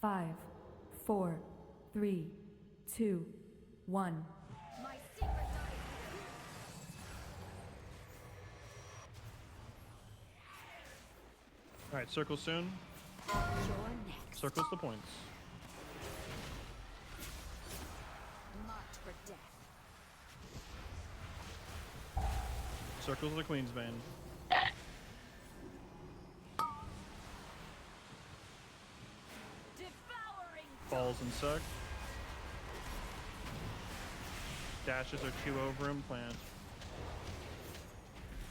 5, 4, 3, 2, 1. My secret dies. Alright, circle soon. You're next. Circles the points. Marked for death. Circles the Queen's Bane. Devouring. Falls and suck. Dashes are 2 over and plant.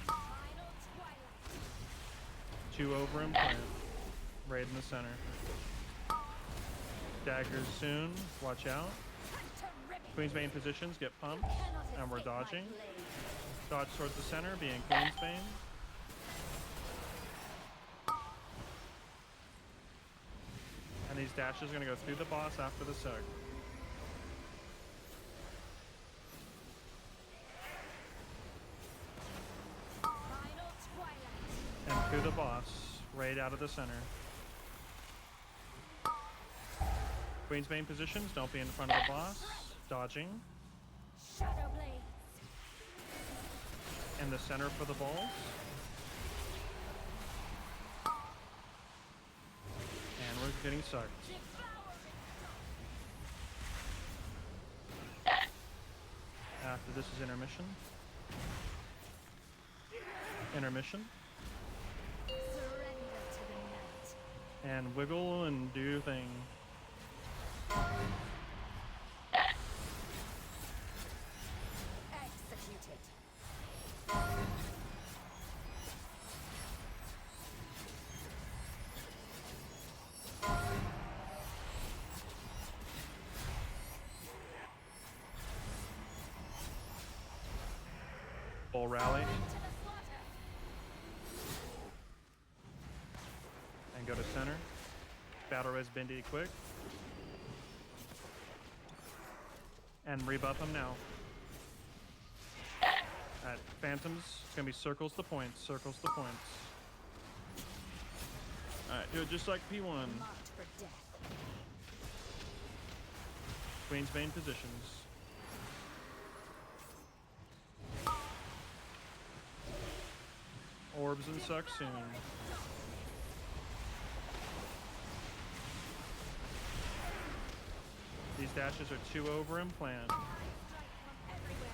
Final twilight. 2 over and plant. Raid in the center. Daggers soon. Watch out. Hunter ribbon. Queen's Bane positions get pumped. Cannot And we're escape my dodging. blade. Dodge towards the center, being Queen's Bane. And these dashes are going to go through the boss after the sec. Final twilight. And through the boss, right out of the center. Queen's Bane positions, don't be in front of the boss. Dodging. Shadow blade. In the center for the balls. And we're getting sucked. Devouring. After this is intermission. Intermission. Surrender to the night. And wiggle and do your thing. Executed. Bull rally. To the slaughter. And go to center. Battle res Bindi quick. And rebuff him now. Alright, Phantoms, it's gonna be circles the points, circles the points. Alright, do it just like P1. Marked for death. Queen's Bane positions. Orbs and suck soon. These dashes are 2 over and plant. I strike from everywhere.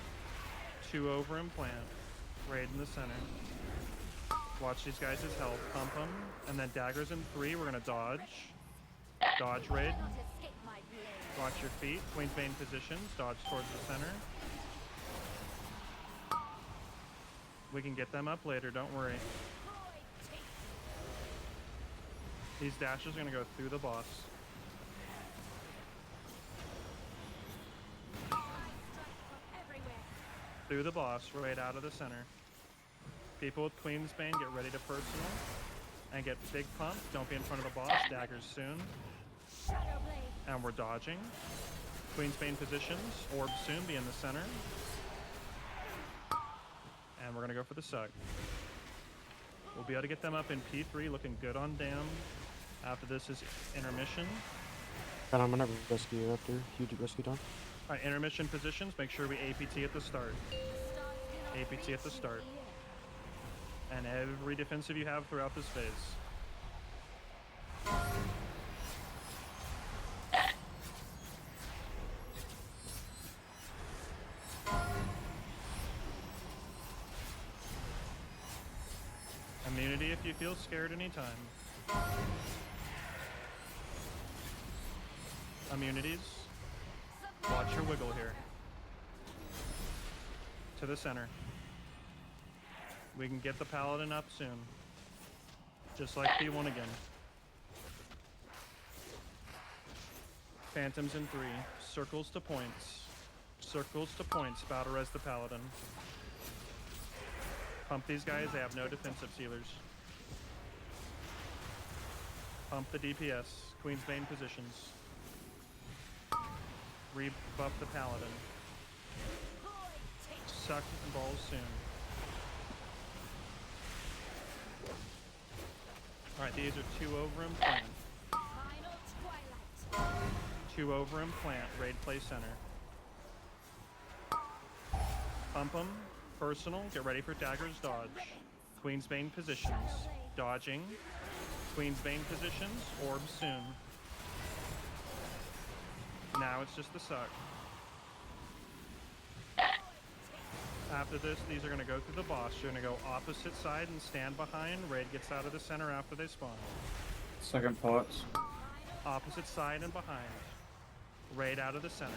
2 over and plant. Raid in the center. Watch these guys' health. Pump them. And then daggers in 3. We're going to dodge. Dodge raid. Cannot escape my blade. Watch your feet. Queen's Bane positions. Dodge towards the center. We can get them up later. Don't worry. Destroy taste. These dashes are going to go through the boss. I strike from everywhere. Through the boss. Right out of the center. People with Queen's Bane, get ready to personal. And get big pump. Don't be in front of the boss. Daggers soon. Shadow blade. And we're dodging. Queen's Bane positions. Orb soon. Be in the center. And we're going to go for the suck. We'll be able to get them up in P3. Looking good on dam. After this is intermission. And I'm gonna rescue you after huge rescue time. Alright, intermission positions. Make sure we APT at the start. Stars cannot APT reach at the you start. in the air. And every defensive you have throughout this phase. Immunity if you feel scared anytime. Immunities. Watch your wiggle here. To the center. We can get the paladin up soon. Just like P1 again. Phantoms in 3. Circles to points. Circles to points. Battle res the paladin. Pump these guys. They have no defensive sealers. Pump the DPS. Queen's Bane positions. Rebuff the paladin. Destroy taste. Suck and balls soon. Alright, these are 2 over and plant. Final twilight. 2 over and plant. Raid play center. Pump them. Personal. Get ready for daggers. Dodge. Queen's Bane positions. Dodging. Queen's Bane positions. Orb soon. Now it's just the suck. After this, these are going to go through the boss. You're going to go opposite side and stand behind. Raid gets out of the center after they spawn. Second pots. Opposite side and behind. Raid out of the center.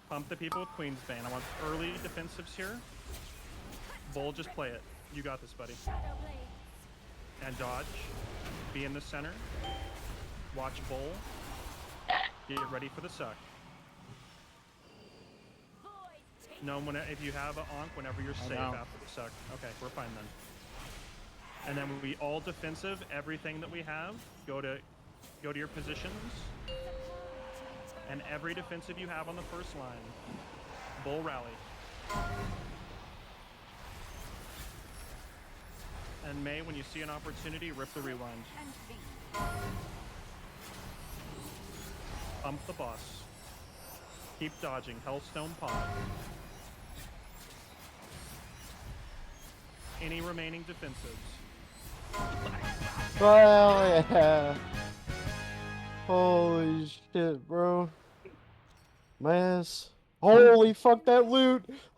Pump the people with Queen's Bane. I want early defensives here. Bull, just play it. You got this, buddy. Shadow blades. And dodge. Be in the center. Watch Bull. Get ready for the suck. Void taken. No, if you have an onk, whenever you're safe know. after the suck. Okay, we're fine then. And then we all defensive, everything that we have, go to your positions. And every defensive you have on the first line. Bull rally. And May, when you see an opportunity, rip the rewind. And feed. Pump the boss. Keep dodging. Hellstone pod. Any remaining defensives. Well, yeah. Holy shit, bro. Mass. Holy fuck that loot.